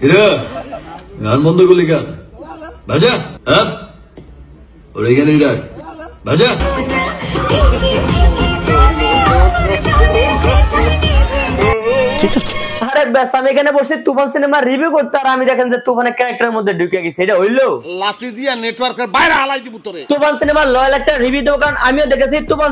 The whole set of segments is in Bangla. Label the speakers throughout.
Speaker 1: কিরে গান বন্ধ করলি কেন? বাজা, হ্যাঁ ওর এখানেই রাখ, বাজা।
Speaker 2: ঠিক আছে।
Speaker 3: আরে ব্যাস, আমি এখানে বসে তুফান সিনেমা রিভিউ করতে, আর আমি দেখেন যে তুফানের ক্যারেক্টারের মধ্যে ঢুকে গেছি। এটা হইলো
Speaker 4: লাঠি দিয়া নেটওয়ার্কের বাইরে হালাই দিব তোরে।
Speaker 3: তুফান সিনেমার লয়াল একটা রিভিউ দেবো, কারণ আমিও দেখেছি তুফান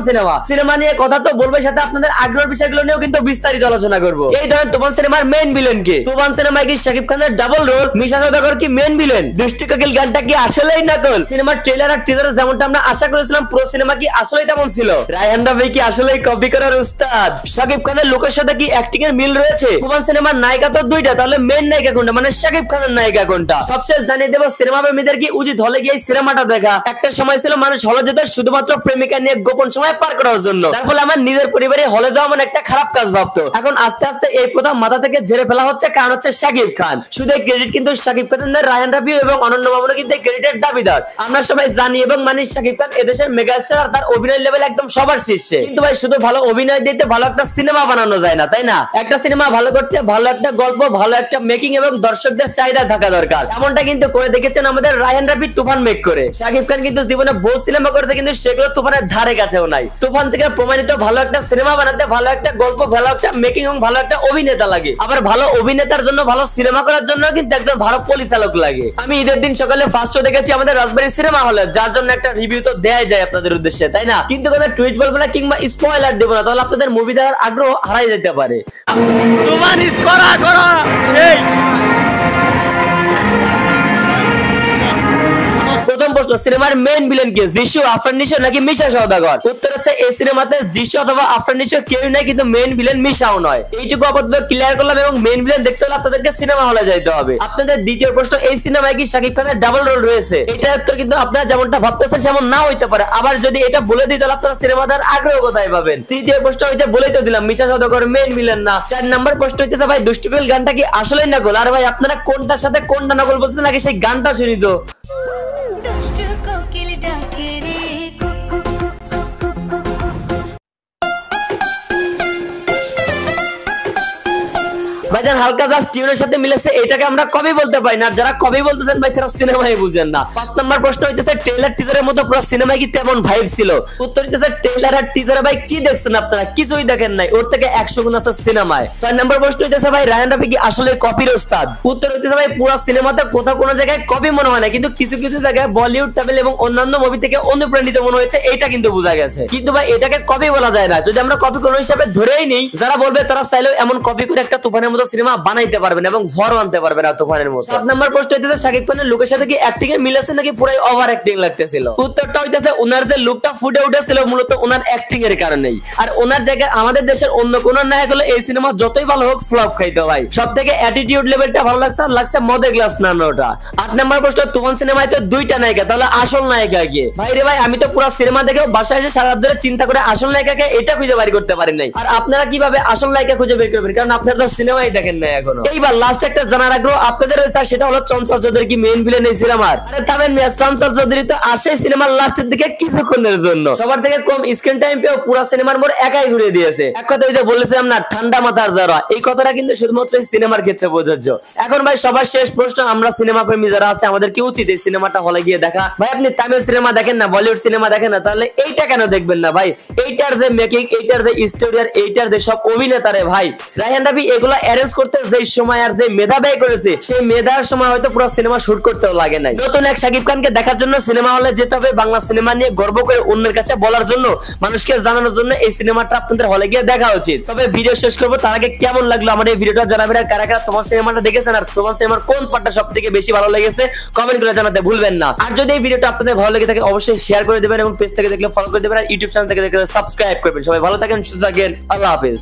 Speaker 3: সিনেমা নিয়ে কথা তো বলবো, সাথে আপনাদের আগ্রহের বিষয়গুলো নিয়েও কিন্তু বিস্তারিত আলোচনা করবো। এই ধরেন তুফান সিনেমার মেইন ভিলেন কে? তুফান সিনেমায় কি শাকিব খানের ডাবল রোল? মিশা সওদাগর কি মেইন ভিলেন? দৃষ্টি কোকিল গানটা কি আসলেই নকল? সিনেমার ট্রেলার আর টিজারে যেমনটা আমরা আশা করেছিলাম, পুরো সিনেমা কি আসলেই তেমন ছিল? রায়হান রাফি কি আসলেই কপি করার উস্তাদ? শাকিব খানের লোকের সাথে কি অ্যাক্টিং এর মিল রয়েছে? তুফান সিনেমার নায়িকা তো দুইটা, তাহলে মেইন নায়িকা কোনটা, মানে শাকিব খানের নায়িকা কোনটা? সবশেষ জানিয়ে দেবো সিনেমা প্রেমীদের কি উচিত হলে গিয়ে সিনেমাটা দেখা। একটা সময় ছিল মানুষ হলে যেত শুধুমাত্র প্রেমিকা নিয়ে গোপন সময় পার করার জন্য, যার ফলে আমার নিজের পরিবারে হলে যাওয়া মানে একটা খারাপ কাজ ভাবতো। এখন আস্তে আস্তে এই প্রথা মাথা থেকে ঝেড়ে ফেলা হচ্ছে, কারণ হচ্ছে শাকিব খান। শুধু ক্রেডিট কিন্তু শাকিব খানের, রায়হান রাফি এবং অনন্য মামুন কিন্তু ক্রেডিটের দাবিদার। আমরা সবাই জানি এবং মানি শাকিব খান এদেশের মেগাস্টার, আর তার অভিনয় লেভেল একদম সবার শীর্ষে। কিন্তু ভাই শুধু ভালো অভিনয় দিতে ভালো একটা সিনেমা বানানো যায় না, তাই না? একটা সিনেমা ভালো করতে ভালো একটা গল্প, ভালো একটা মেকিং এবং দর্শকদের চাহিদা থাকা দরকার। এমনটা কিন্তু করে দেখেছেন আমাদের রায়হান রাফি তুফান মেক করে। শাকিব খান কিন্তু জীবনে বহু সিনেমা করেছে, কিন্তু সেগুলো তুফানের ধারে কাছেও নাই। তুফান থেকে প্রমাণিত ভালো একটা সিনেমা বানাতে ভালো একটা গল্প, ভালো একটা মেকিং এবং ভালো একটা অভিনেতা লাগে। আবার ভালো অভিনেতার জন্য ভালো সিনেমা করার জন্য কিন্তু একজন ভালো পরিচালক লাগে। আমি ঈদের দিন সকালে ফার্স্ট শো দেখেছি আমাদের রাজবাড়ী সিনেমা হলে, যার জন্য একটা রিভিউ তো দেয়াই যায় আপনাদের উদ্দেশ্যে, তাই না? কিন্তু কোনো টুইট বলবো না কিংবা স্পয়লার দেবো না, তাহলে আপনাদের মুভি দেখার আগ্রহ হারাই যেতে পারে। তুফান ইজ করা সেই প্রথম প্রশ্ন, সিনেমার মেইন ভিলেন কে? যিশু, আফরান নিশো নাকি মিশা সওদাগর? উত্তর হচ্ছে এই সিনেমাতে যিশু অথবা আফরান নিশো কেউই নাই, কিন্তু মেইন ভিলেন মিশাও নয়। এইটুকু আপাতত ক্লিয়ার করলাম, এবং মেইন ভিলেন দেখতে হলে আপনাদেরকে সিনেমা হলে যাইতে হবে। আপনাদের দ্বিতীয় প্রশ্ন, এই সিনেমায় কি শাকিব খানের ডাবল রোল রয়েছে? এটা উত্তর কিন্তু আপনারা যেমনটা ভাবতেছেন সেমন না হইতে পারে। আবার যদি এটা বলে দিই তাহলে আপনারা সিনেমা দেখার আগ্রহ কোথায় পাবেন? তৃতীয় প্রশ্ন হইতে বলেই তো দিলাম, মিশা সওদাগর মেইন ভিলেন না। 4 নম্বর প্রশ্ন হইতেছে ভাই দুষ্টু কোকিল গানটা কি আসলেই নকল? আর ভাই আপনারা কোনটার সাথে কোনটা নকল বলতেছেন, নাকি সেই গানটা শুনি তো। ভাইজান হালকা জাস্ট টিউনের সাথে মিলেছে, এটাকে আমরা কবি বলতে পারি না। যারা কবি বলতেছেন ভাই তারা সিনেমাই বুঝেন না। 5 নম্বর প্রশ্ন হইতেছে ট্রেলার টিজারের মতো পুরো সিনেমায় কি তেমন ভাইব ছিল? উত্তর হইতেছে ট্রেলার আর টিজারে ভাই কি দেখছেন আপনারা? কিছুই দেখেন নাই, ওর থেকে 100 গুণ আছে সিনেমায়। 6 নম্বর প্রশ্ন হইতেছে ভাই রায়হান রাফি কি আসলে কপির ওস্তাদ? উত্তর হইতেছে ভাই পুরো সিনেমাতে কোথাও কোনো জায়গায় কপি মনে হয় না, কিন্তু কিছু কিছু জায়গায় বলিউড, তামিল এবং অন্যান্য মুভি থেকে অনুপ্রাণিত মনে হয়েছে, এটা কিন্তু বোঝা গেছে। কিন্তু ভাই এটাকে কপি বলা যায় না। যদি আমরা কপি কোনো হিসাবে ধরেই নেই, যারা বলবে তারা চাইলেও এমন কপি করে একটা তুফানের মতো সিনেমা বানাইতে পারবেন এবং ভর আনতে পারবেন না তুফানের মতো। 7 নম্বর প্রশ্ন হইতেছে শাকিব খানের লুকের সাথে কি অ্যাক্টিং এ মিল আছে নাকি পুরাই ওভার অ্যাক্টিং লাগতেছিল? উত্তরটা হইতেছে ওনার যে লুকটা ফুটে উঠেছিল মূলত ওনার অ্যাক্টিং এর কারণেই। আর ওনার জায়গায় আমাদের দেশের অন্য কোন নায়ক হলে এই সিনেমা যতই ভালো হোক ফ্লপ খাইতো ভাই। সবথেকে অ্যাটিটিউড লেভেলটা ভালো লাগছে, আর লাগছে মদে গ্লাস নানোটা। 8 নম্বর প্রশ্ন, তুফান সিনেমায় তো 2টা নায়িকা, তাহলে আসল নায়িকা কে? ভাই রে ভাই, আমি তো পুরো সিনেমা দেখে বাসায় এসে সারা রাত ধরে চিন্তা করে আসল নায়িকাকে এটা খুঁজে বের করতে পারি নাই। আর আপনারা কিভাবে আসল নায়িকা খুঁজে বের করবেন? কারণ আপনারা তো সিনেমাই দেখেন না এখনো। এইবার লাস্ট একটা জানার আগ্রহ আপনাদের রয়েছে, সেটা হলো চঞ্চল চৌধুরী কি মেইন ভিলেন এই সিনেমার? আরে থামেন মিয়া, চঞ্চল চৌধুরী তো আসে সিনেমার লাস্টের দিকে কিছুক্ষণের জন্য। সবার থেকে কম স্ক্রিন টাইম পেয়ে পুরো সিনেমার মোড় একাই ঘুরে দিয়েছে। এক কথা যে বলেছিলাম না, ঠান্ডা মাথার যারা, এই কথাটা কিন্তু শুধুমাত্র এই সিনেমার ক্ষেত্রে প্রযোজ্য। এখন ভাই সবার শেষ প্রশ্ন, আমরা সিনেমা প্রেমী যারা আছে আমাদের কি উচিত এই সিনেমাটা হলে গিয়ে দেখা? ভাই আপনি তামিল সিনেমা দেখেন না, বলিউড সিনেমা দেখেন না, তাহলে এইটা কেন দেখবেন না ভাই? এইটার যে মেকিং, এইটার যে স্টোরি, আর এইটার যে সব অভিনেতারে ভাই, রায়হান রাফি এগুলো অ্যারেঞ্জ করতে যে সময় আর যে মেধা ব্যয় করেছে, সেই মেধার সময় হয়তো পুরো সিনেমা শুট করতেও লাগে নাই। নতুন এক শাকিব খানকে দেখার জন্য সিনেমা হলে যেতে হবে, বাংলা সিনেমা নিয়ে গর্ব করে অন্যের কাছে বলার জন্য, মানুষকে জানানোর জন্য এই সিনেমাটা আপনাদের হলে গিয়ে দেখা উচিত। তবে ভিডিও শেষ করবো তার আগে কেমন লাগলো আমার এই ভিডিওটা জানাবেন, আর কারা কারা তোমার সিনেমাটা দেখেছেন আর তোমার সিনেমার কোন পার্টটা সবথেকে বেশি ভালো লেগেছে কমেন্ট করে জানাতে ভুলবেন না। আর যদি এই ভিডিওটা আপনাদের ভালো লেগে থাকে অবশ্যই শেয়ার করে দেবেন, এবং পেজ থেকে দেখলে ফলো করে দেবেন, আর ইউটিউব চ্যানেল থেকে দেখলে সাবস্ক্রাইব করবেন। সবাই ভালো থাকেন, সুস্থ থাকেন, আল্লাহ হাফেজ।